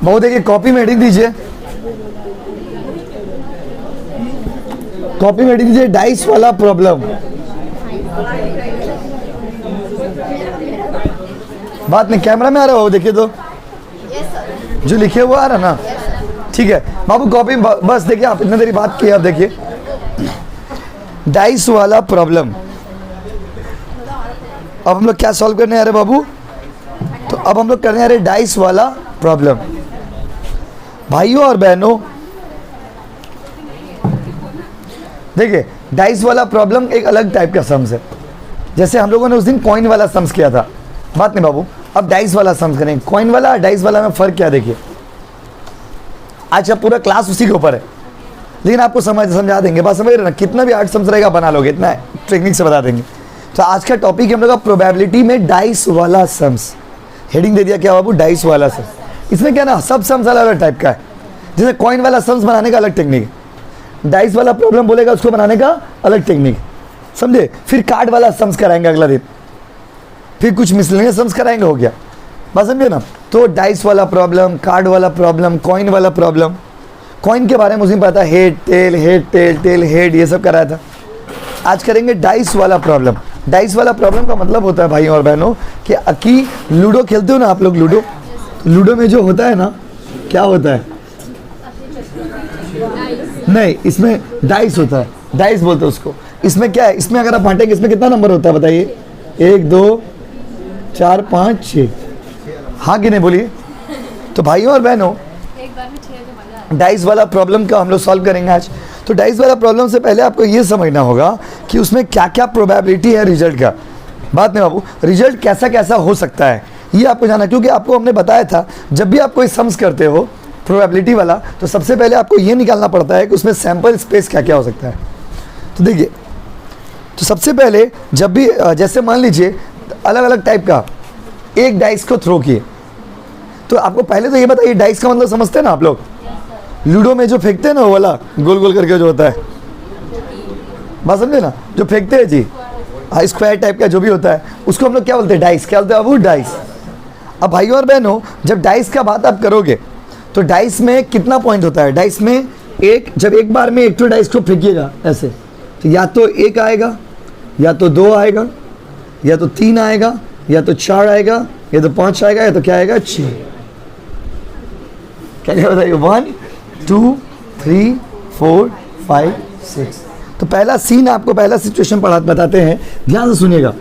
बहुत देखिए, कॉपी में हेडिंग दीजिए, कॉपी में हेडिंग दीजिए डाइस वाला प्रॉब्लम। बात नहीं, कैमरा में आ रहा हो देखिए तो, जो लिखे हुआ आ रहा ना, ठीक है बाबू कॉपी बस देखिए, आप इतनी देरी बात की, आप देखिए डाइस वाला प्रॉब्लम। अब हम लोग क्या सॉल्व करने आ रहे बाबू? तो अब हम लोग करने आ रहे डाइस वाला प्रॉब्लम। भाइयों और बहनों देखिए, डाइस वाला प्रॉब्लम एक अलग टाइप का सम्स है। जैसे हम लोगों ने उस दिन कॉइन वाला सम्स किया था, बात नहीं बाबू, अब डाइस वाला सम्स करेंगे। कॉइन वाला और डाइस वाला में फ़र्क क्या देखिए, आज अब पूरा क्लास उसी के ऊपर है, लेकिन आपको समझा देंगे, बात समझ रहे ना, कितना भी आर्ट सम्स रहेगा बना लोगे, इतना टेक्निक से बता देंगे। तो आज का टॉपिक हम लोग का प्रोबेबिलिटी में डाइस वाला सम्स। हेडिंग दे दिया क्या बाबू? डाइस वाला सम्स। इसमें क्या ना, सब सम्स अलग अलग टाइप का है। जैसे कॉइन वाला सम्स बनाने का अलग टेक्निक है, डाइस वाला प्रॉब्लम बोलेगा उसको बनाने का अलग टेक्निक, समझे? फिर कार्ड वाला सम्स कराएंगे अगला दिन, फिर कुछ मिसलेनियस सम्स कराएंगे, हो गया, बात समझे ना? तो डाइस वाला प्रॉब्लम, कार्ड वाला प्रॉब्लम, कॉइन वाला प्रॉब्लम। कॉइन के बारे में मुझे पता है, हेड टेल, टेल हेड, ये सब कराया था। आज करेंगे डाइस वाला प्रॉब्लम। डाइस वाला प्रॉब्लम का मतलब होता है भाइयों और बहनों कि लूडो खेलते हो ना आप लोग, लूडो, तो लूडो में जो होता है ना, क्या होता है? नहीं, इसमें डाइस होता है, डाइस बोलते हैं उसको। इसमें क्या है, इसमें अगर आप बांटेंगे, इसमें कितना नंबर होता है बताइए? 1 2 4 5 6, हाँ कि नहीं बोलिए? तो भाइयों और बहनों डाइस वाला प्रॉब्लम का हम लोग सॉल्व करेंगे आज। तो डाइस वाला प्रॉब्लम से पहले आपको ये समझना होगा कि उसमें क्या क्या प्रोबेबिलिटी है रिजल्ट का। बात नहीं बाबू, रिजल्ट कैसा कैसा हो सकता है ये आपको जाना, क्योंकि आपको हमने बताया था जब भी आप कोई सम्स करते हो प्रोबेबिलिटी वाला, तो सबसे पहले आपको ये निकालना पड़ता है कि उसमें सैंपल स्पेस क्या क्या हो सकता है। तो देखिए, तो सबसे पहले जब भी जैसे मान लीजिए अलग अलग टाइप का एक डाइस को थ्रो किए, तो आपको पहले तो ये बताइए डाइस का मतलब समझते हैं ना आप लोग? लूडो में जो फेंकते हैं ना, वो वाला गोल गोल करके जो होता है, बात समझे ना, जो फेंकते हैं जी, स्क्वायर टाइप का जो भी होता है, उसको हम लोग क्या बोलते हैं? डाइस। क्या बोलते हैं बाबू? डाइस। अब भाइयों और बहनों, जब डाइस का बात आप करोगे तो डाइस में कितना पॉइंट होता है? डाइस में जब एक बार में एक तो डाइस को फेंकिएगा ऐसे, तो या तो 1 आएगा, या तो 2 आएगा, या तो 3 आएगा, या तो 4 आएगा, या तो 5 आएगा, या तो क्या आएगा? 6। क्या क्या बताइए? 1 2 3 4 5 6। तो पहला सीन आपको, पहला सिचुएशन बताते हैं, ध्यान से सुनिएगा।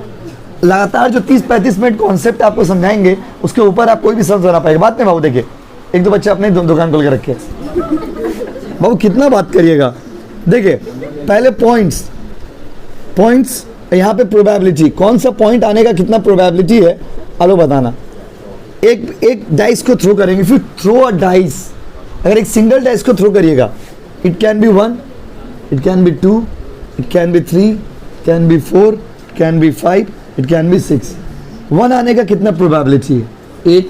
लगातार जो 30-35 मिनट कॉन्सेप्ट आपको समझाएंगे, उसके ऊपर आप कोई भी समझ ना पाएगा। बात नहीं बाबू, देखिए एक दो बच्चे अपने दुकान खोल के रखे, बाबू कितना बात करिएगा। देखिए पहले पॉइंट्स यहाँ पे प्रोबेबिलिटी, कौन सा पॉइंट आने का कितना प्रोबेबिलिटी है, आलो बताना। एक डाइस को थ्रो करेंगे, फिर थ्रो अ डाइस। अगर एक सिंगल डाइस को थ्रो करिएगा, it can be 1, it can be 2, it can be 3, can be 4, can be 5, it can be 6। 1 आने का कितना प्रोबेबिलिटी है? 1।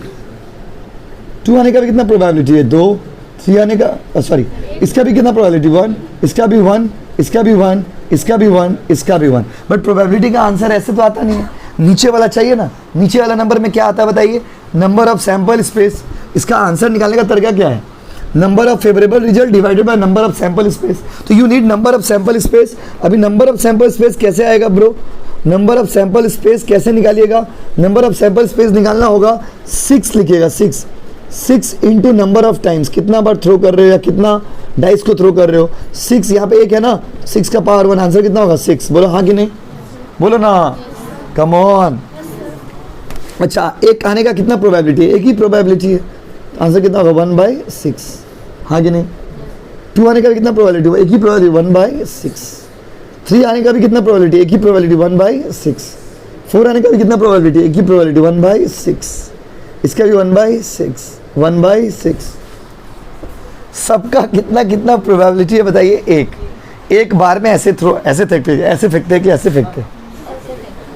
2 आने का भी कितना प्रोबेबिलिटी है? 2। 3 आने का, सॉरी, इसका भी कितना प्रोबेबिलिटी? 1। इसका भी 1, इसका भी 1, इसका भी 1, इसका भी 1। बट प्रोबेबिलिटी का आंसर ऐसे तो आता नहीं है, नीचे वाला चाहिए ना। नीचे वाला नंबर में क्या आता है बताइए? Number of sample space. इसका आंसर निकालने का तरीका क्या है? Number of favourable result divided by number of sample space. तो you need number of sample space. अभी नंबर ऑफ सैंपल स्पेस कैसे आएगा bro? Number of sample space कैसे निकालिएगा? नंबर ऑफ सैंपल स्पेस निकालना होगा 6 लिखिएगा, 6 इंटू नंबर ऑफ टाइम्स, कितना बार थ्रो कर रहे हो या कितना डाइस को थ्रो कर रहे हो। 6 यहाँ पे 1 है ना, 6 का पावर 1, आंसर कितना होगा? 6। बोलो हाँ कि नहीं? बोलो ना, कम ऑन। अच्छा, 1 आने का कितना प्रोबेबिलिटी है? एक ही प्रोबेबिलिटी है, आंसर कितना होगा? 1/6, हाँ कि नहीं? 2 आने का भी कितना प्रोबेबिलिटी होगा? एक ही प्रोबेबिलिटी, 1/6। 3 आने का भी कितना प्रोबेबिलिटी? एक ही प्रोबेबिलिटी, 1/6। 4 आने का भी कितना प्रोबेबिलिटी? एक ही प्रोबेबिलिटी, 1/6। इसका भी 1/6, 1/6। सबका कितना कितना प्रोबेबिलिटी है बताइए? एक बार में ऐसे थ्रो, ऐसे फेंकते हैं कि ऐसे फेंकते हैं?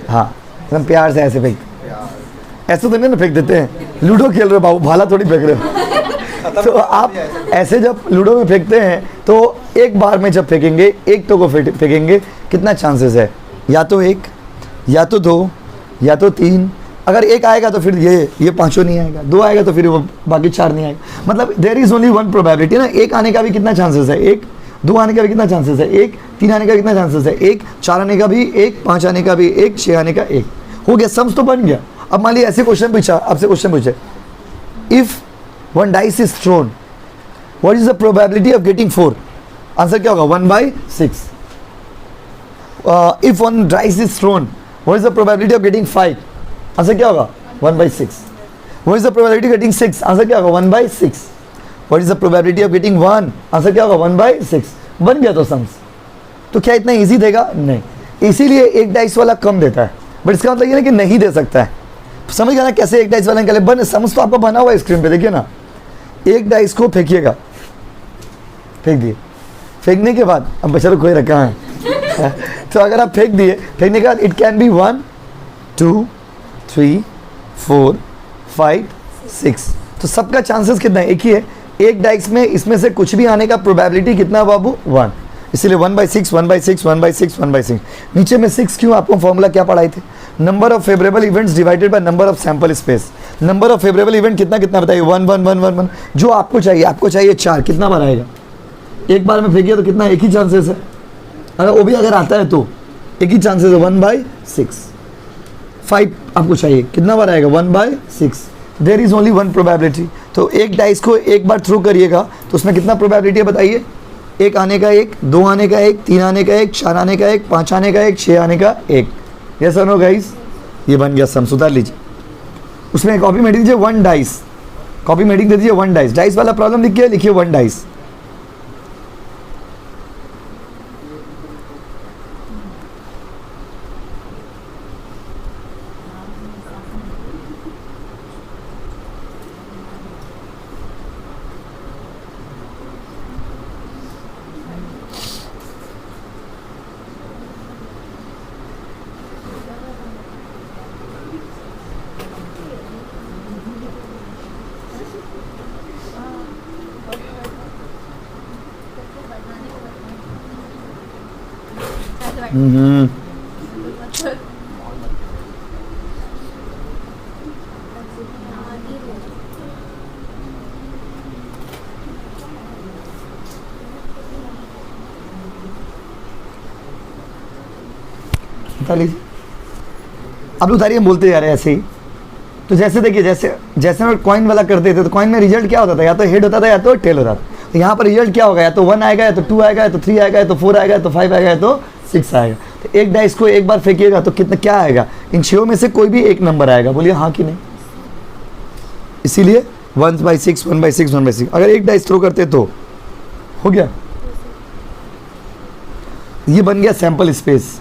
हाँ, एकदम प्यार से ऐसे फेंकते, ऐसे तो नहीं ना फेंक देते हैं। लूडो खेल रहे हो बाबू, भाला थोड़ी फेंक रहे हो। तो आप ऐसे जब लूडो में फेंकते हैं तो एक बार में जब फेंकेंगे, एक तो को फेंकेंगे, कितना चांसेस है? या तो 1, या तो 2, या तो 3। अगर एक आएगा तो फिर ये पांचों नहीं आएगा, दो आएगा तो फिर वो बाकी चार नहीं आएगा। मतलब there is only one probability ना, एक आने का भी कितना चांसेस है, एक, दो आने का भी कितना चांसेस है, एक, तीन आने का कितना चांसेस है, एक, चार आने का भी एक, पांच आने का भी एक, छह आने का एक। हो गया, सम्स तो बन गया। अब मान लीजिए ऐसे क्वेश्चन पूछा, आपसे क्वेश्चन पूछे, if one dice is throne what is the probability of getting 4? Answer क्या होगा? 1/6। If one dice is throne what is the probability of getting 5? Answer क्या होगा? 1/6। What is the probability of getting 6? Answer क्या होगा? 1/6। What is the probability of getting 1? Answer क्या होगा? 1/6। बन गया तो सम्स। तो क्या इतना इजी देगा? नहीं, इसीलिए एक डाइस वाला कम देता है, बट इसका मतलब ये ना कि नहीं दे सकता है। समझ गया ना कैसे एक डाइस वाला निकाले? बन सम्स तो आपका बना हुआ है स्क्रीन पे, देखिए ना। एक डाइस को फेंकिएगा, फेंक दिए, फेंकने के बाद अब बच्चा तो कोई रखा है तो अगर आप फेंक दिए, फेंकने के बाद इट कैन बी 1 2 3 4 5 6। तो सबका चांसेस कितना है? एक ही है। एक डाइस में इसमें से कुछ भी आने का प्रोबेबिलिटी कितना बाबू? 1। इसीलिए 1/6 1/6 1/6 1/6। नीचे में 6 क्यों? आपको फॉर्मूला क्या पढ़ाई थे? Number of favourable events divided by number of sample space. Number of favourable event कितना कितना बताइए? 1 1 1 1 1। जो आपको चाहिए, आपको चाहिए 4, कितना बार आएगा? एक बार में फेंकिए तो कितना? एक ही चांसेस है। अगर वो भी अगर आता है तो एक ही चांसेस है, 1/6। 5 आपको चाहिए, कितना बार आएगा? 1/6। There is only one probability. तो एक डाइस को एक बार थ्रो करिएगा तो उसमें कितना प्रोबेबिलिटी है बताइए? एक आने का एक, दो आने का एक, तीन आने का एक, चार आने का एक, पांच आने का एक, छह आने का एक। यस और नो गाइस? ये बन गया सम्स। उतार लीजिए, उसमें कॉपी में दीजिए 1 डाइस, कॉपी में दे दीजिए 1 डाइस। डाइस वाला प्रॉब्लम लिखिए, लिखिए 1 डाइस। उतार लीजिए। अब उतारिए, हम बोलते जा रहे हैं ऐसे ही। तो जैसे देखिए, जैसे जैसे हम कॉइन वाला करते थे तो कॉइन में रिजल्ट क्या होता था? या तो हेड होता था या तो टेल होता था। तो यहाँ पर रिजल्ट क्या होगा? या तो 1 आएगा, या तो 2 आएगा, या तो 3 आएगा, या तो 4 आएगा, या तो 5 आएगा, या तो 6 आएगा। तो एक डाइस को एक बार फेंकिएगा तो कितना क्या आएगा? इन 6 में से कोई भी एक नंबर आएगा। बोलिए हाँ कि नहीं? इसीलिए 1/6 1/6 1/6। अगर एक डाइस थ्रो करते तो हो गया, ये बन गया सैंपल स्पेस।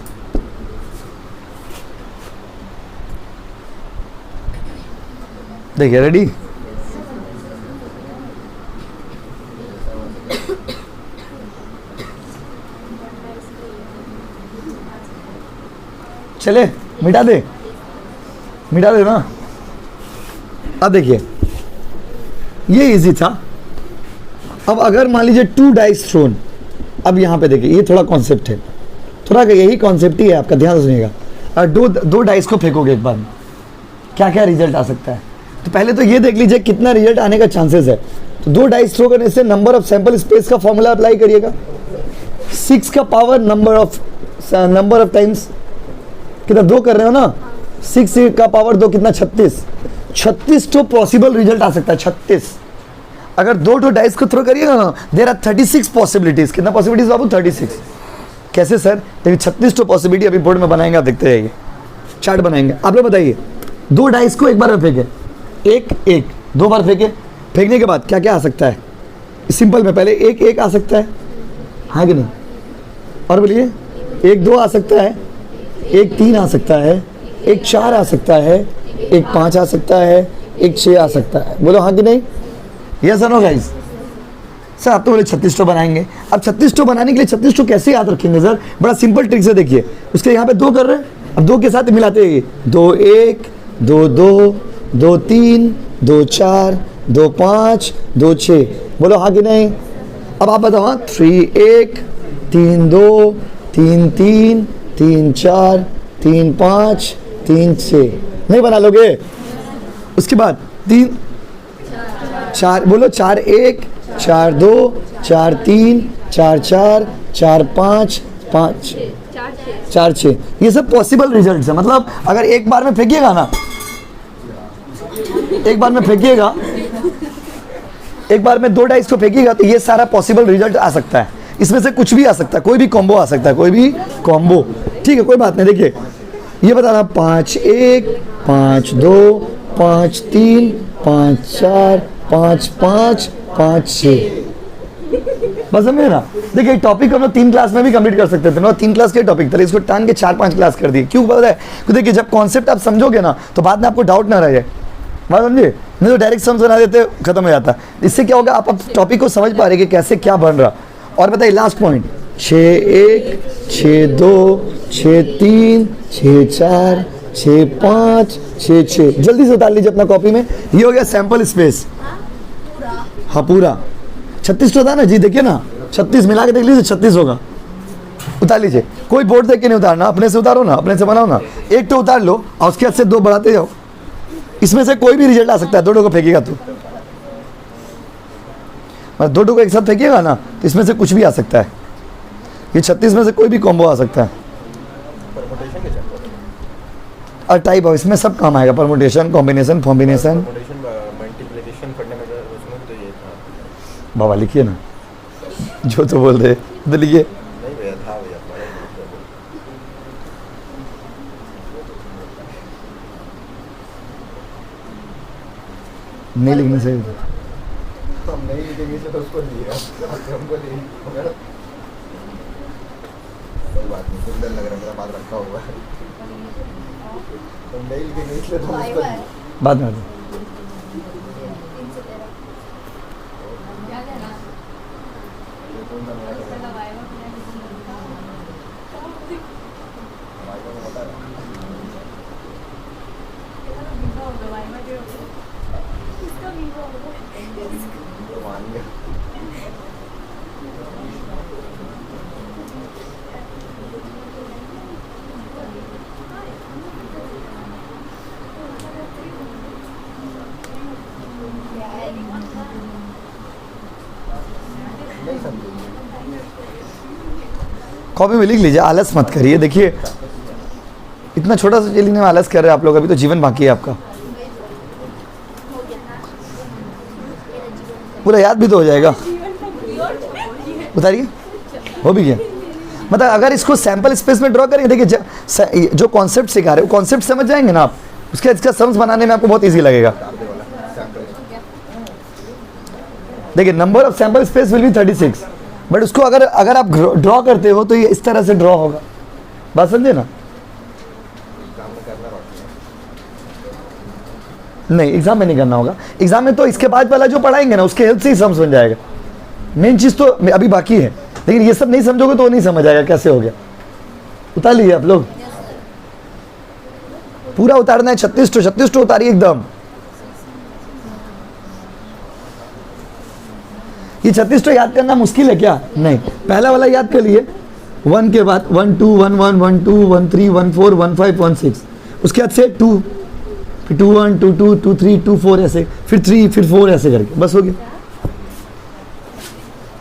देखिए, रेडी? चले, मिटा दे, मिटा दे ना। अब देखिए, ये इजी था। अब अगर मान लीजिए 2 डाइस थ्रोन, अब यहाँ पे देखिए, ये थोड़ा कॉन्सेप्ट है, थोड़ा यही कॉन्सेप्ट ही है आपका, ध्यान से सुनिएगा। और दो डाइस को फेंकोगे एक बार में, क्या क्या रिजल्ट आ सकता है? तो पहले तो ये देख लीजिए कितना रिजल्ट आने का चांसेस है। तो 2 डाइस थ्रो करने से नंबर ऑफ सैंपल स्पेस का फॉर्मूला अप्लाई करिएगा। 6 का पावर नंबर ऑफ टाइम्स, कितना? 2 कर रहे हो ना, 6 का पावर 2 कितना? 36 तो पॉसिबल रिजल्ट आ सकता है। 36 अगर 2 डाइस को थ्रो करिएगा ना, देयर आर 36 पॉसिबिलिटीज। कितना पॉसिबिलिटीज बाबू? 36। कैसे सर? देखिए 36 तो पॉसिबिलिटी अभी बोर्ड में बनाएंगे, आप देखते रहिए, चार्ट बनाएंगे। आप लोग बताइए, 2 डाइस को एक बार में फेंके, एक 2 बार फेंके, फेंकने के बाद क्या क्या आ सकता है? सिंपल में पहले एक आ सकता है, हाँ कि नहीं? और बोलिए, 1 2 आ सकता है, 1 3 आ सकता है, 1 4 आ सकता है, 1 5 आ सकता है, 1 6 आ सकता है। बोलो हाँ कि नहीं? यस और नो गाइस? सर आप तो बोले 36 तो बनाएंगे। अब 36 तो बनाने के लिए 36 तो कैसे याद रखेंगे सर? बड़ा सिंपल ट्रिक से देखिए, उसके यहाँ पे 2 कर रहे हैं, अब 2 के साथ मिलाते हैं, 2 1 2 2 2 3 2 4 2 5 2 6। बोलो हाँ कि नहीं? अब आप बताओ, 3 1 3 2 3 3 3 4 3 5 3 6। नहीं बना लोगे? उसके बाद 3 4 बोलो, 4 1 4 2 4 3 4 4 4 5 5 4 6, ये सब पॉसिबल रिजल्ट है। मतलब अगर एक बार में फेंकिएगा ना, एक बार में फेंकिएगा, एक बार में 2 डाइस को फेंकिएगा तो ये सारा पॉसिबल रिजल्ट आ सकता है। इसमें से कुछ भी आ सकता है, कोई भी कॉम्बो आ सकता है, कोई भी कॉम्बो। ठीक है, कोई बात नहीं। देखिए ये बताना 5 1 5 2 5 3 5 4 5 5 5 6, बस समझे ना। देखिए टॉपिक हम लोग 3 क्लास में भी कंप्लीट कर सकते थे ना, 3 क्लास के टॉपिक थे, इसको टान के 4-5 क्लास कर दिए। क्यों पता है? क्योंकि देखिए जब कॉन्सेप्ट आप समझोगे ना तो बाद में आपको डाउट ना रह जाए, बात समझे? नहीं तो डायरेक्ट समझ बना देते, खत्म हो जाता। इससे क्या होगा, आप टॉपिक को समझ पा रहे कि कैसे क्या बन रहा। और बताइए लास्ट पॉइंट, 6 1 6 2 6 3 6 4 6 5 6 6, जल्दी से उतार लीजिए अपना कॉपी में। ये हो गया सैंपल स्पेस। हाँ पूरा 36 तो था ना जी, देखिए ना 36 मिला के देख लीजिए, 36 होगा। उतार लीजिए, कोई बोर्ड देख के नहीं उतारना, अपने से उतारो ना, अपने से बनाओ ना। एक तो उतार लो और उसके बाद से 2 बढ़ाते जाओ। इसमें से कोई भी रिजल्ट आ सकता है, 2 को फेंकेगा तो, मतलब 2 को एक साथ फेंकिएगा ना तो इसमें से कुछ भी आ सकता है। ये 36 में से कोई भी कॉम्बो आ सकता है। और टाइप है, इसमें सब काम आएगा, परमुटेशन, कॉम्बिनेशन, फॉर्मिनेशन। बाबा लिखिए ना, जो तो बोल रहे तो लिखिए। नहीं लिखने से हम नहीं लिखेंगे तो उसको लिएगा, हमको लिखेगा। कोई बात नहीं, सुंदर लग रहा है, मेरा बात रखा हुआ है। हम नहीं लिखेंगे इसलिए तो हम उसको बाद में कॉपी में लिख लीजिए, आलस मत करिए। देखिए इतना छोटा सा चीज लिखने में आलस कर रहे हैं आप लोग, अभी तो जीवन बाकी है आपका। पूरा याद भी तो हो जाएगा। उतारिए, हो भी गया। मतलब अगर इसको सैंपल स्पेस में ड्रॉ करेंगे, देखिए जो कॉन्सेप्ट सिखा रहे हो कॉन्सेप्ट समझ जाएंगे ना आप, उसके इसका सम्स बनाने में आपको बहुत इजी लगेगा। देखिए number of sample space will be 36, but उसको अगर आप ड्रॉ करते हो तो ये इस तरह से ड्रॉ होगा। बात समझे ना? नहीं, एग्जाम में नहीं करना होगा। एग्जाम में तो इसके बाद वाला जो पढ़ाएंगे ना उसके हेल्प से ही समझ बन जाएगा। मेन चीज तो अभी बाकी है, लेकिन ये सब नहीं समझोगे तो नहीं समझ आएगा कैसे हो गया। उतार लीजिए आप लोग, पूरा उतारना है। 36 तो उतारिए एकदम। ये 36 तो याद करना मुश्किल है क्या? नहीं, पहला वाला याद कर लिए, 1 के बाद 1 2 1 1 1 2 1 3 1 4 1 5 1 6, उसके बाद से 2, फिर 2 1 2 2 2 3 2 4 ऐसे, फिर 3 फिर 4 ऐसे करके बस हो गया।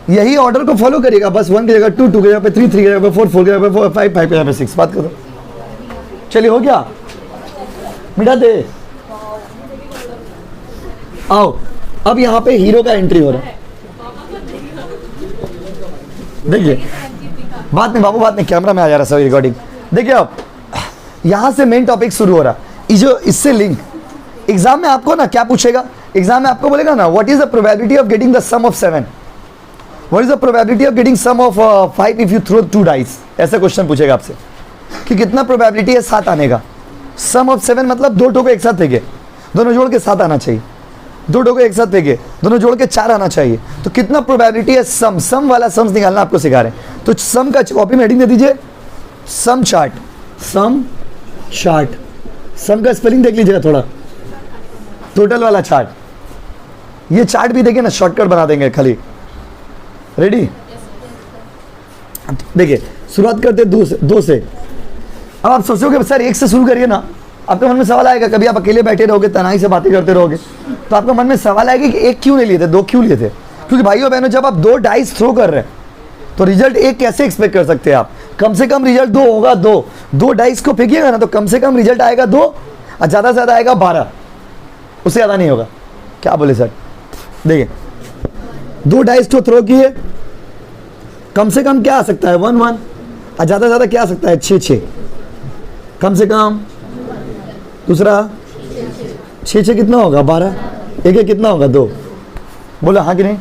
यही ऑर्डर को फॉलो करिएगा बस। 1 की जगह 2, 2 की जगह पे 3, 3 की जगह पे 4, 4 की जगह पे 4, 5, 5 की जगह पे 6। बात करो, चलिए हो गया। मिटा दे। आओ अब यहाँ पे हीरो का एंट्री हो रहा है। देखिए बात नहीं बाबू, बात नहीं, कैमरा में आ जा रहा है रिकॉर्डिंग। देखिए अब यहाँ से मेन टॉपिक शुरू हो रहा है। जो इससे लिंक एग्जाम में आपको ना क्या पूछेगा, एग्जाम में आपको बोलेगा ना what is the probability of getting the sum of 7, what is the probability of getting sum of 5 if you throw 2 dice. ऐसा क्वेश्चन पूछेगा आपसे कि कितना प्रोबेबिलिटी है 7 आने का। सम ऑफ 7 मतलब 2 टोको एक साथ फेंके, दोनों जोड़ के 7 आना चाहिए। 2 टोको एक साथ फेंके, दोनों जोड़ के 4 आना चाहिए। तो कितना प्रोबेबिलिटी है सम वाला सम्स निकालना आपको सिखा रहे हैं। तो सम का कॉपी में हेडिंग दे दीजिए, सम चार्ट। सम का स्पेलिंग देख लीजिएगा थोड़ा, टोटल वाला चार्ट। ये चार्ट भी देखिए ना, शॉर्टकट बना देंगे खाली। रेडी? देखिए शुरुआत करते 2 से। अब आप सोचोगे सर 1 से शुरू करिए ना, आपके मन में सवाल आएगा, कभी आप अकेले बैठे रहोगे, तनाई से बातें करते रहोगे, तो आपके मन में सवाल आएगा कि एक क्यों नहीं लिए थे, दो क्यों लिए थे? क्योंकि भाइयों बहनों, जब आप दो डाइस थ्रो कर रहे हैं तो रिजल्ट एक कैसे एक्सपेक्ट कर सकते हैं आप? कम से कम रिजल्ट दो होगा। दो डाइस को फेंकिएगा ना तो कम से कम रिजल्ट आएगा 2 और ज़्यादा से ज़्यादा आएगा 12, उससे ज़्यादा नहीं होगा। क्या बोले सर? देखिए, 2 डाइस को थ्रो किए, कम से कम क्या आ सकता है? 1 1, और ज़्यादा से ज़्यादा क्या आ सकता है? 6 6, कम से कम। दूसरा 6 6 कितना होगा? 12, एक एक कितना होगा? 2। बोलो हाँ कि नहीं?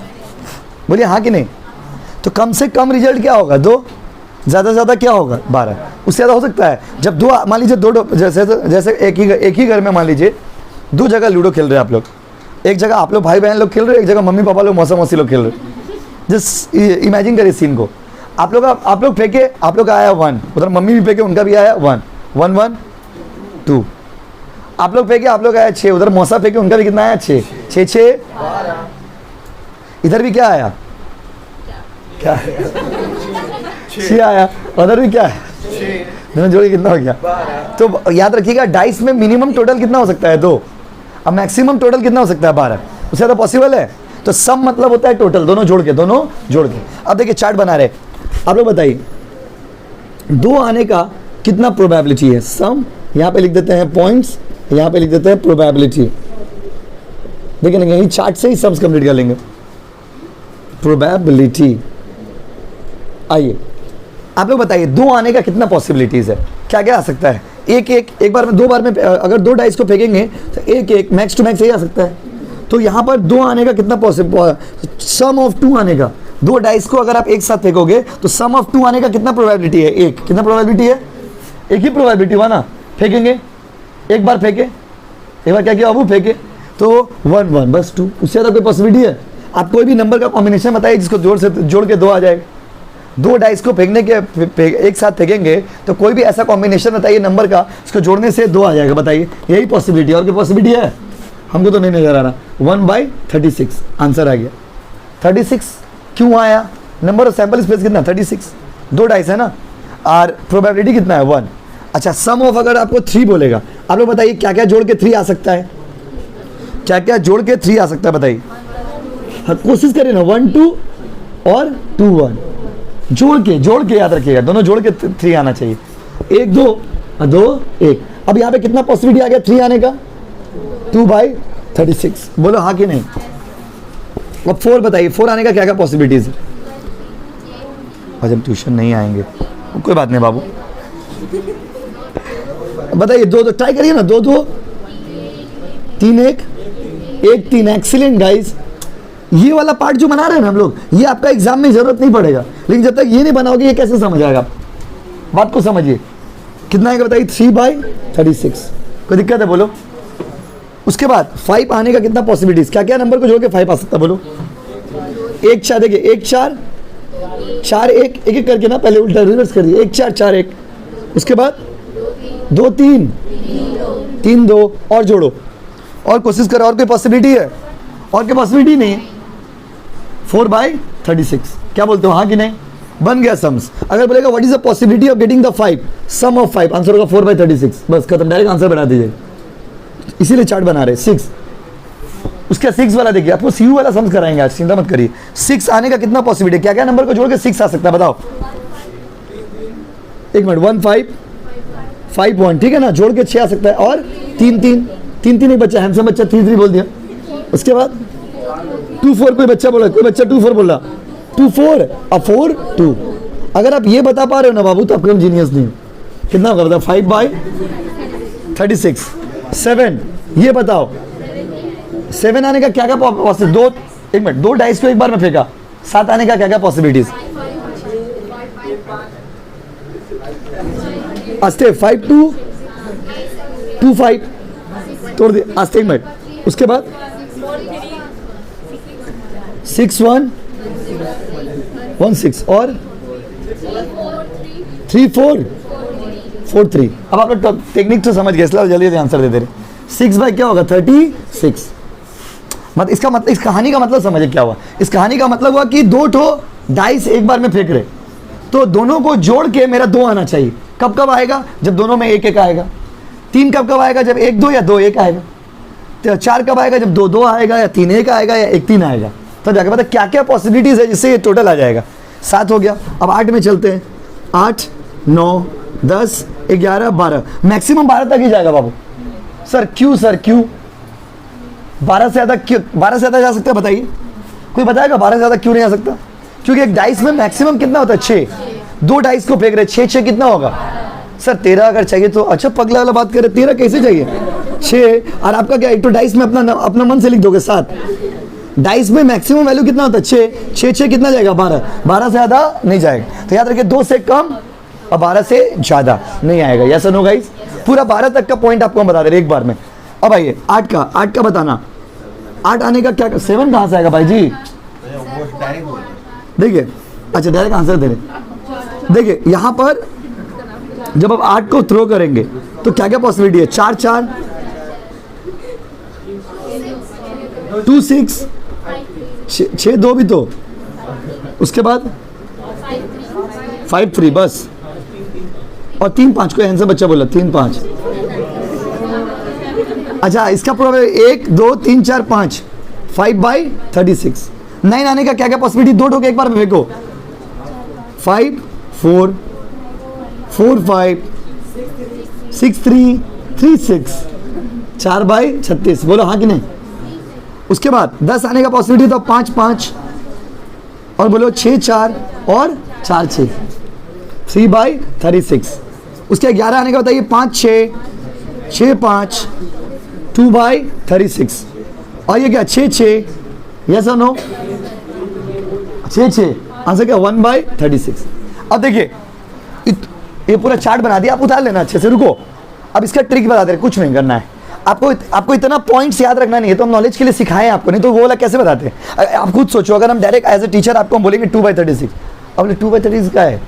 बोलिए हाँ कि नहीं? तो कम से कम रिजल्ट क्या होगा? 2, ज़्यादा से ज़्यादा क्या होगा? 12। उससे ज़्यादा हो सकता है? जब दो, मान लीजिए दो, जैसे एक ही घर में मान लीजिए 2 जगह लूडो खेल रहे हैं आप लोग। एक जगह आप लोग भाई बहन लोग खेल रहे हैं, एक जगह मम्मी पापा लोग, मौसा मौसी लोग खेल रहे हैं। जस्ट इमेजिन करिए सीन को। आप लोग फेंके, आप लोग का आया 1, उधर मम्मी भी फेंके, उनका भी आया 1 1 1 2। आप लोग फेंके, आप लोग आया 6, उधर मौसा फेंके, उनका भी कितना आया? 6 6 6 इधर भी क्या आया? क्या 6 आया, उधर भी क्या है? दोनों जोड़ के कितना हो गया? तो याद रखिएगा, डाइस में मिनिमम टोटल कितना हो सकता है? 2, अब मैक्सिमम टोटल कितना हो सकता है? 12। उससे ज़्यादा पॉसिबल है? तो सम मतलब होता है टोटल, दोनों जोड़ के। अब देखिए चार्ट बना रहे, आप लोग बताइए 2 आने का कितना प्रोबेबिलिटी है? सम, यहाँ पे लिख देते हैं पॉइंट्स, यहाँ पे लिख देते हैं प्रोबेबिलिटी। देखिए यही चार्ट से ही सम्स कंप्लीट कर लेंगे। प्रोबेबिलिटी, आइए आप लोग बताइए 2 आने का कितना पॉसिबिलिटीज है? क्या क्या आ सकता है? एक बार में, 2 बार में, अगर 2 डाइस को फेंकेंगे तो एक मैक्स टू मैक्स यही आ सकता है। तो यहाँ पर 2 आने का कितना पॉसिबल? सम ऑफ 2 आने का, 2 डाइस को अगर आप एक साथ फेंकोगे तो सम ऑफ 2 आने का कितना प्रोबेबिलिटी है? 1। कितना प्रोबेबिलिटी है? एक ही प्रोबेबिलिटी हुआ ना। फेंकेंगे, एक बार फेंके, एक बार क्या किया बाबू? फेंके तो 1 1, बस 2। उससे ज़्यादा कोई पॉसिबिलिटी है? आप कोई भी नंबर का कॉम्बिनेशन बताइए जिसको जोड़ के 2 आ जाएगा। 2 डाइस को फेंकने के एक साथ फेंकेंगे तो कोई भी ऐसा कॉम्बिनेशन बताइए नंबर का, इसको जोड़ने से 2 आ जाएगा। बताइए, यही पॉसिबिलिटी, और कोई पॉसिबिलिटी है? हमको तो नहीं नजर आ रहा। 1/36 आंसर आ गया। 36 क्यों आया? नंबर ऑफ सैंपल स्पेस कितना? 36। 2 डाइस है ना, और प्रोबेबिलिटी कितना है? 1। अच्छा, सम ऑफ अगर आपको 3 बोलेगा, आप लोग बताइए क्या क्या जोड़ के 3 आ सकता है? क्या क्या जोड़ के 3 आ सकता है? बताइए, कोशिश करिए ना। 1 2 और 2 1, जोड़ के याद रखिएगा, दोनों जोड़ के 3 आना चाहिए। 1 2 2 1। अब यहाँ पे कितना पॉसिबिलिटी आ गया 3 आने का? 2/36। बोलो हाँ कि नहीं? अब 4 बताइए, 4 आने का क्या क्या पॉसिबिलिटीज है? आज हम ट्यूशन नहीं आएंगे, कोई बात नहीं बाबू, बताइए। 2 2 ट्राई करिए ना। 2 2 3 1 1 3। Excellent guys. ये वाला पार्ट जो बना रहे हैं ना हम लोग, ये आपका एग्जाम में जरूरत नहीं पड़ेगा, लेकिन जब तक ये नहीं बनाओगे ये कैसे समझ आएगा? बात को समझिए। कितना आएगा बताइए? 3/36। कोई दिक्कत है? बोलो। उसके बाद 5 आने का कितना पॉसिबिलिटीज? क्या क्या नंबर को जोड़ के 5 आ सकता है? बोलो। 1 4, देखिए 1 4 4 1, एक एक करके ना, पहले उल्टा रिवर्स करिए। 1 4 4 1। उसके बाद 2 3 3 2, और जोड़ो, और कोशिश करो। और कोई पॉसिबिलिटी है? और कोई पॉसिबिलिटी नहीं है। 4/36। क्या बोलते हो, हाँ कि नहीं? बन गया सम्स। अगर बोलेगा what is the possibility of getting the 5, sum of 5, answer होगा 4/36। बस खत्म, डायरेक्ट आंसर बना दीजिए। इसीलिए चार्ट बना रहे। 6, उसका 6 वाला देखिए, आपको सीयू वाला सम्स कराएंगे आज, चिंता मत करिए। 6 आने का कितना पॉसिबिलिटी? क्या क्या नंबर को जोड़ के 6 आ सकता है? बताओ। 1 मिनट। 1 5 5 1, ठीक है ना, जोड़ के 6 आ सकता है। और 3 3 3 3, एक बच्चा हैंडसम बच्चा 3 3 बोल दिया। उसके बाद 2 4, कोई बच्चा बोला, कोई बच्चा 2 4 बोला। 2 4 और 4 2। अगर आप ये बता पा रहे हो ना बाबू, तो आपको जीनियस नहीं। कितना होगा बताओ? 5/36। 7, ये बताओ 7 आने का क्या क्या पॉसिबिलिटी? 2, एक मिनट, 2 डाइस को एक बार में फेंका, 7 आने का क्या क्या पॉसिबिलिटीज? आस्ते 5 2 2 5 तोड़ दे आस्ते। एक मिनट। उसके बाद 6 1 1 6 और 3 4 4 3। अब आप लोग टेक्निक तो समझ गए, इसलिए जल्दी आंसर दे दे रहे। 6 बाय क्या होगा? 36। मतलब इसका मतलब, इस कहानी का मतलब समझे क्या हुआ? इस कहानी का मतलब हुआ कि 2 ठो डाइस एक बार में फेंक रहे, तो दोनों को जोड़ के मेरा 2 आना चाहिए। कब कब आएगा? जब दोनों में 1 1 आएगा। 3 कब आएगा? जब 1 2 या 2 1 आएगा। तो 4 कब आएगा? जब 2 2 आएगा या 3 1 आएगा या 1 3 आएगा। तो जाके पता क्या क्या पॉसिबिलिटीज है जिससे ये टोटल आ जाएगा। 7 हो गया। अब 8 में चलते हैं। 8 9 10 11 12, मैक्सिमम 12 तक ही जाएगा बाबू। सर क्यों? सर क्यों 12 से ज़्यादा? क्यों 12 से ज़्यादा जा सकता है? बताइए, कोई बताएगा 12 से ज़्यादा क्यों नहीं आ सकता? क्योंकि एक डाइस में मैक्सिमम कितना होता है? 6। 2 डाइस को फेंक रहे, 6 6 कितना होगा? सर 13 अगर चाहिए तो अच्छा पगला वाला बात करे, 13 कैसे चाहिए? 6। और आपका क्या, एक तो डाइस में अपना मन से लिख दोगे 7। डाइस में मैक्सिमम वैल्यू कितना होता है? 6 6 6 कितना जाएगा? 12। 12 से ज़्यादा नहीं जाएगा। तो याद रखिए 2 से कम और 12 से ज़्यादा नहीं आएगा। यस और नो गाइस? पूरा 12 तक का पॉइंट आपको हम बता दे रहे एक बार में। अब आइए 8 का बताना। 8 आने का क्या? 7 कहाँ से आएगा भाई जी? देखिए, अच्छा डायरेक्ट आंसर दे रहे। देखिए यहाँ पर जब आप 8 को थ्रो करेंगे तो क्या क्या पॉसिबिलिटी है? 4 4 2 6 6 2 भी तो, उसके बाद 5 3 बस, और 3 5 को हैंड से बच्चा बोला 3 5। अच्छा इसका पूरा 1 2 3 4 5 5/36। 9 आने का क्या क्या पॉसिबिलिटी? 2 के एक बार में फेंको। 5 4 4 5 6 3 3 6 4/36। बोलो हाँ कि नहीं? उसके बाद 10 आने का पॉसिबिलिटी तो 5 5 और बोलो 6 4 और 4 6 3/36। उसके 11 आने का बताइए 5 6 6 5 2/36। और ये क्या 6 6? यस और नो? 6 6 आंसर क्या? 1/36। अब देखिए ये पूरा चार्ट बना दिया, आप उतार लेना अच्छे से। रुको अब इसका ट्रिक बता दे रहे, कुछ नहीं करना है आपको इतना पॉइंट्स याद रखना नहीं है, तो हम नॉलेज के लिए सिखाए हैं आपको, नहीं तो वो वाला कैसे बताते हैं? आप खुद सोचो, अगर हम डायरेक्ट एज ए टीचर आपको हम बोलेंगे 2/36, अब 2/36 का है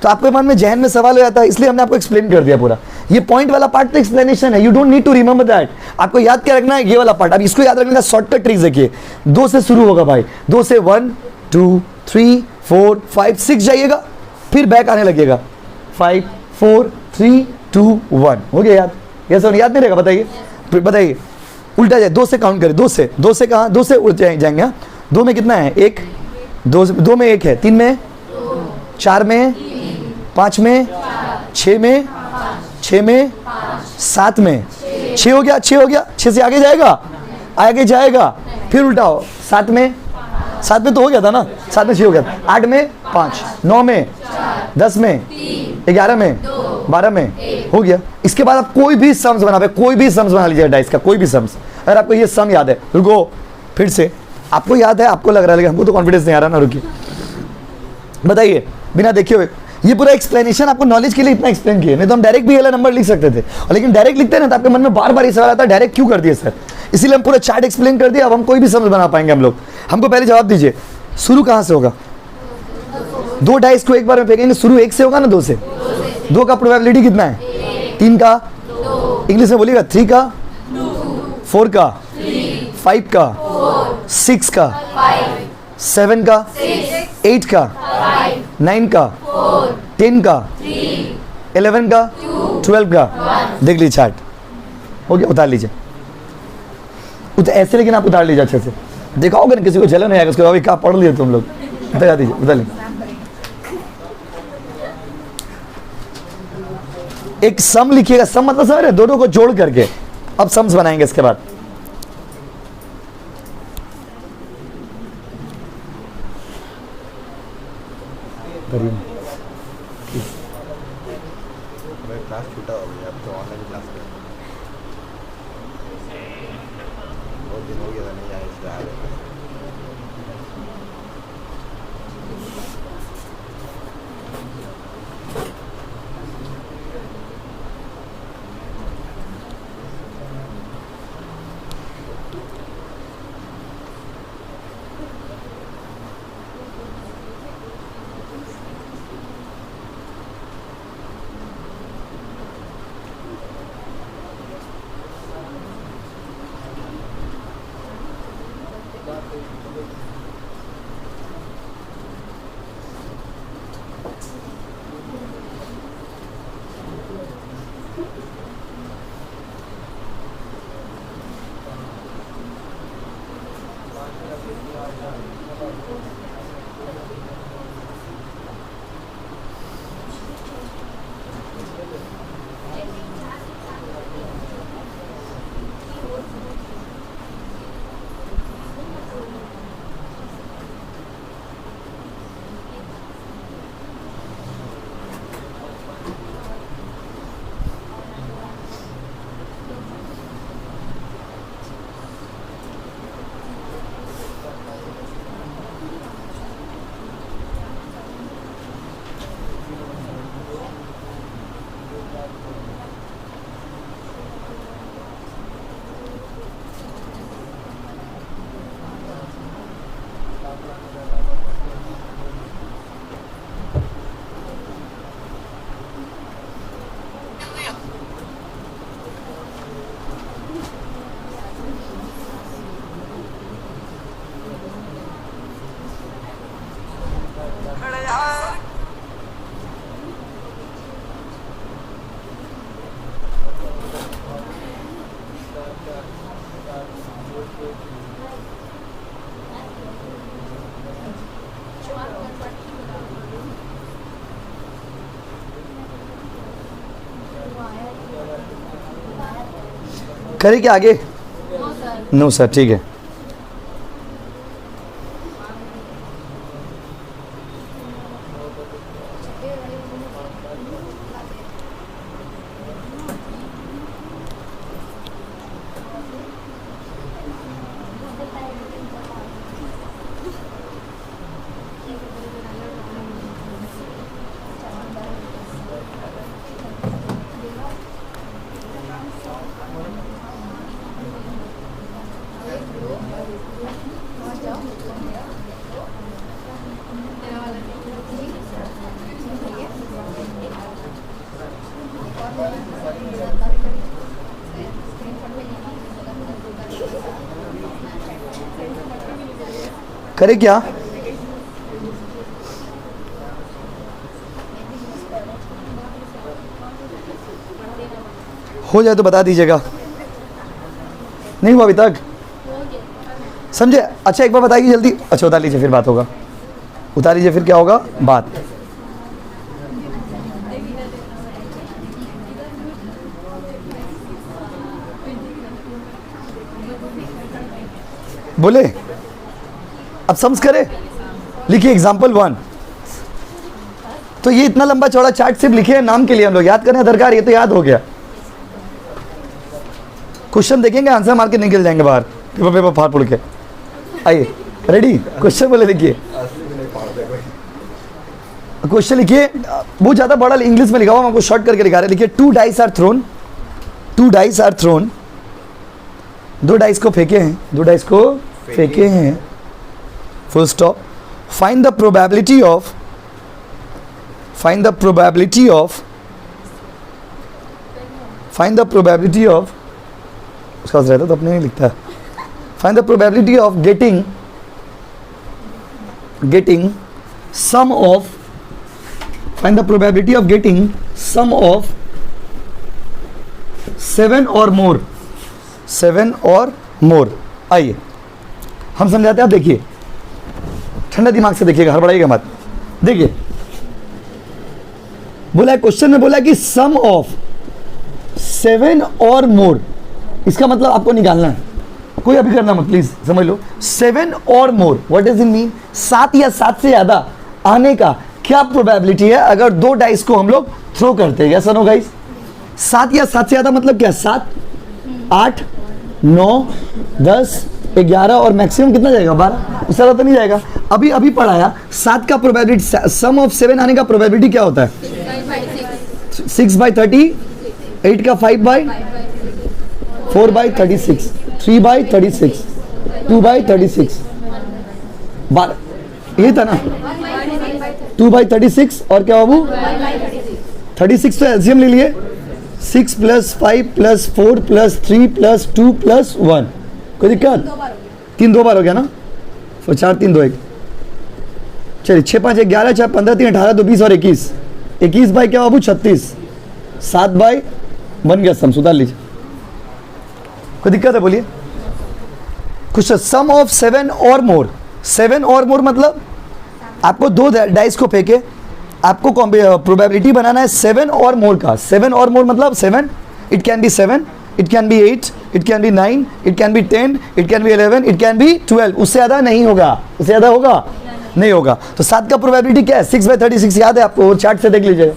तो आपके मन में जहन में सवाल हो जाता है, इसलिए हमने आपको एक्सप्लेन कर दिया पूरा। ये पॉइंट वाला पार्ट तो एक्सप्लेनेशन है, you don't need to remember that. आपको याद क्या रखना है? ये वाला पार्ट। अब इसको याद रखने का शॉर्टकट ट्रिक देखिए, 2 से शुरू होगा भाई, 2 से 1 2 3 4 5 6 जाइएगा, फिर बैक आने लगेगा 5 4 3 2 1। हो गया याद? यस और याद नहीं रहेगा? बताइए उल्टा जाए, 2 से काउंट करें। 2 से कहाँ? 2 से उल्ट जाएंगे। 2 में कितना है? 1। 2 में 1 है। 3 में 4 में 5 में 6 में 6 में 7 में 6 हो गया। 6 से आगे जाएगा फिर उल्टाओ 7 में तो हो गया था ना, 7 में 6 हो गया था। 8 में 5 9 में 10 में 11 में 12 में हो गया। इसके बाद आप कोई भी सम्स बना लीजिए डाइस का, कोई भी सम्स। अगर आपको ये सम याद है, रुको फिर से, आपको याद है, आपको लग रहा है, लेकिन हमको तो कॉन्फिडेंस नहीं आ रहा ना। रुकिए बताइए बिना देखे हुए, ये पूरा एक्सप्लेनेशन आपको नॉलेज के लिए इतना एक्सप्लेन किया, नहीं तो हम डायरेक्ट भी वाला नंबर लिख सकते थे, लेकिन डायरेक्ट लिखते हैं ना तो आपके मन में बार बार ये सवाल आता है डायरेक्ट क्यों कर दिए सर, इसीलिए हम पूरा चार्ट एक्सप्लेन कर दिया। अब हम कोई भी समझ बना पाएंगे हम लोग। हमको पहले जवाब दीजिए, शुरू कहाँ से होगा? 2 डाइस को एक बार में फेंकेंगे, शुरू 1 से होगा ना, 2 से। 2 का प्रोबेबिलिटी कितना है? 3 का, इंग्लिश में बोलिएगा 3 का, 4 का, 5 का, 6 का, 7 का, 8 का, 9 का, 10 का, 11 का, 12 का। देख लीजिए चार्ट हो गया, उतार लीजिए ऐसे, लेकिन आप उतार लीजिए अच्छे से। देखा होगा ना किसी को जलन है उसके बाद क्या पढ़ लिए तुम लोग, उतार दीजिए, उतार लीजिए। एक सम लिखिएगा, सम मतलब समझ रहे, दोनों को जोड़ करके अब सम्स बनाएंगे इसके बाद। क्लास छूटा हो गया, अब तो ऑनलाइन क्लास है। बहुत दिन हो गया था नहीं आया, इसलिए आ गया। करें क्या आगे? नो सर, ठीक है। करें क्या? हो जाए तो बता दीजिएगा। नहीं हुआ अभी तक, समझे? अच्छा एक बार बताइए जल्दी। अच्छा उतार लीजिए फिर बात होगा, उतार लीजिए फिर क्या होगा बात। बोले अब समझ करे, लिखिए एग्जाम्पल 1। तो ये इतना लंबा चौड़ा चार्ट सिर्फ लिखे हैं नाम के लिए, हम लोग याद करने दरकार, ये तो याद हो गया। क्वेश्चन देखेंगे, आंसर मार के निकल जाएंगे बाहर, पेपर पेपर फाड़ फुड़ के। आइए रेडी, क्वेश्चन बोले देखिए, क्वेश्चन लिखिए। बहुत ज़्यादा बड़ा इंग्लिश में लिखा हुआ, हम आपको शॉर्ट करके लिखा रहे हैं। लिखिए 2 dice are thrown, 2 dice are thrown, 2 dice को फेंके हैं, 2 डाइस को फेंके हैं, full stop. Find the probability of, find the probability of, find the probability of, उसका रहता तो अपने नहीं लिखता है। Find the probability of getting, getting sum of, find the probability of getting sum of 7 और मोर, 7 और मोर। आइए हम समझाते हैं, आप देखिए ठंडा दिमाग से देखिएगा, हड़बड़ाइएगा मत। देखिए बोला है, क्वेश्चन में बोला है कि सम ऑफ 7 और मोर, इसका मतलब आपको निकालना है, कोई अभी करना मत प्लीज, समझ लो। 7 और मोर, व्हाट डज इट मीन? 7 या 7 से ज्यादा आने का क्या प्रोबेबिलिटी है अगर 2 डाइस को हम लोग थ्रो करते हैं? Yes no guys? 7 या 7 से ज्यादा मतलब क्या? 7, 8, 9, 10, 11 और मैक्सिमम कितना जाएगा? 12। उससे ज़्यादा तो नहीं जाएगा। अभी अभी पढ़ाया 7 का प्रोबेबिलिटी, सम ऑफ 7 आने का प्रोबेबिलिटी क्या होता है? 6/30, 8 का 5/4/36, 3/36, 2/36, 12, ये था ना 2/36 और क्या बाबू 36, तो एलसीएम ले लिए 6 + 5 + 4 + 3 + 2 + 1, कोई दिक्कत? 3 2 बार हो गया ना, 4 3 2 1, चलिए 6 5 11, 4 15 3 18 2 20 और 21, 21 बाई क्या बाबू 36, 7 बाई बन गया सम, सुधार लीजिए, कोई दिक्कत है बोलिए? कुछ सम ऑफ 7 और मोर, 7 और मोर मतलब आपको 2 डाइस को फेंके, आपको प्रोबेबिलिटी बनाना है 7 और मोर का। 7 और मोर मतलब 7, it can be 7, it can be 8, it can be 9, it can be 10, it can be 11, it can be 12, उससे ज़्यादा नहीं होगा, उससे ज़्यादा होगा नहीं होगा। तो 7 का प्रोबेबिलिटी क्या है? 6/36 याद है आपको, चार्ट से देख लीजिएगा,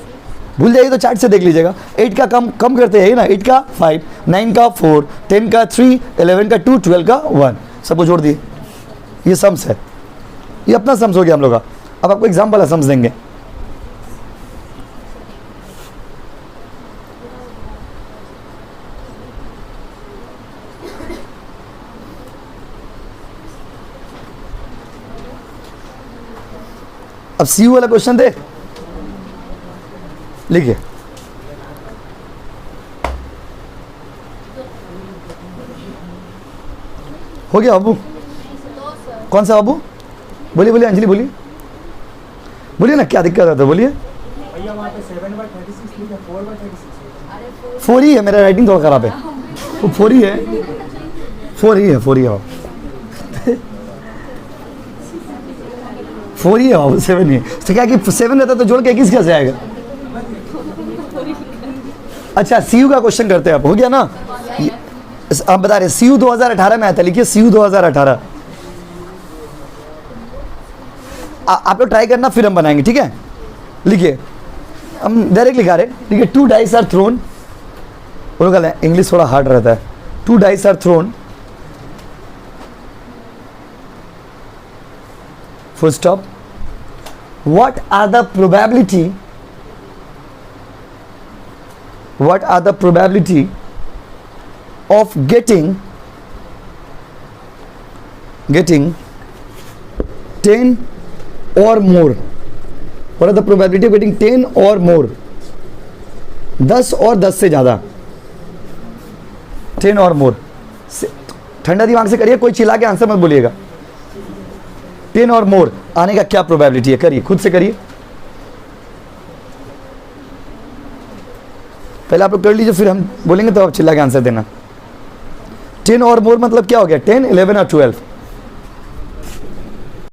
भूल जाइए तो चार्ट से देख लीजिएगा। 8 का कम करते हैं ना, 8 का 5, 9 का 4, 10 का 3, 11 का 2, 12 का 1, सबको जोड़ दिए, ये सम्स है, ये अपना सम्स हो गया हम लोग का। अब आपको एग्जाम्पल है सम्स देंगे। अब सीयू वाला क्वेश्चन दे, लिखिए हो गया बाबू? कौन सा बाबू? बोलिए बोलिए अंजलि, बोलिए बोलिए ना, क्या दिक्कत है तो बोलिए। भैया वहाँ पे 7/36 लिखा, 4/36 4 ही है, मेरा राइटिंग थोड़ा खराब है, वो 4 ही है, 4 ही है, 4 ही है, 4 ही है बाबू, 7 ही है। तो क्या कि 7 रहता तो जोड़ के 21 कैसे आएगा? अच्छा सीयू का क्वेश्चन करते हैं आप, हो गया ना? आप बता रहे CU 2018 में आया था, लिखिए CU 2018। आप लोग ट्राई करना, फिर हम बनाएंगे, ठीक है। लिखिए, हम डायरेक्ट लिखा रहे, लिखिए 2 डाइस आर थ्रोन, इंग्लिश थोड़ा हार्ड रहता है। 2 dice are thrown, full stop. What are the probability of getting 10 or more? What are the probability of getting 10 or more? 10 और 10 से ज़्यादा, 10 और more। ठंडा दिमाग से करिए, कोई चिल्ला के आंसर मत बोलिएगा। 10 और मोर आने का क्या प्रोबेबिलिटी है, करिए, खुद से करिए। पहले आप लोग कर लीजिए, फिर हम बोलेंगे तो आप चिल्ला के आंसर देना। 10 और मोर मतलब क्या हो गया, 10, 11 और 12।